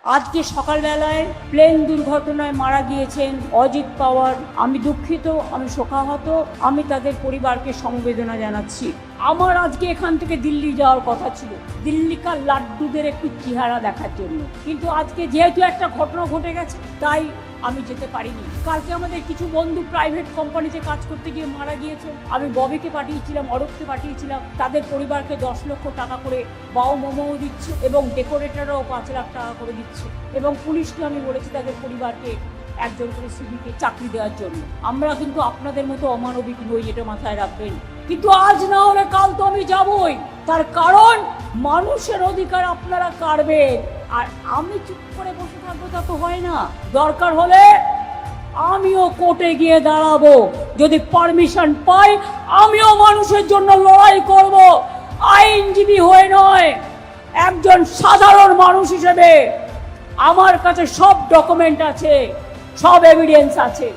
আজকে সকালবেলায় প্লেন দুর্ঘটনায় মারা গিয়েছেন অজিত পাওয়ার। আমি দুঃখিত, আমি শোকাহত, আমি তাদের পরিবারকে সমবেদনা জানাচ্ছি। আমার আজকে এখান থেকে দিল্লি যাওয়ার কথা ছিল, দিল্লিকার লাড্ডুদের একটু চেহারা দেখার জন্য, কিন্তু আজকে যেহেতু একটা ঘটনা ঘটে গেছে তাই আমি যেতে পারিনি। কালকে আমাদের কিছু বন্ধু প্রাইভেট কোম্পানিতে কাজ করতে গিয়ে মারা গিয়েছে। আমি ববিকে পাঠিয়েছিলাম, অরবকে পাঠিয়েছিলাম, তাদের পরিবারকে 10 লক্ষ টাকা করে বাও মোমোও দিচ্ছে এবং ডেকোরেটররাও 5 লাখ টাকা করে দিচ্ছে, এবং পুলিশকে আমি বলেছি তাদের পরিবারকে একজন করে সিভিকে চাকরি দেওয়ার জন্য। আমরা কিন্তু আপনাদের মতো অমানবিক নই, এটা মাথায় রাখবেন। কিন্তু আজ না হলে কাল তো আমি যাবই, তার কারণ মানুষের অধিকার আপনারা কাড়বেন আর আমি চুপ করে বসে থাকবো তা তো হয় না। দরকার হলে আমিও কোর্টে গিয়ে দাঁড়াবো, যদি পারমিশন পাই আমিও মানুষের জন্য লড়াই করব, আইনজীবী হয়ে নয়, একজন সাধারণ মানুষ হিসেবে। আমার কাছে সব ডকুমেন্ট আছে, সব এভিডেন্স আছে।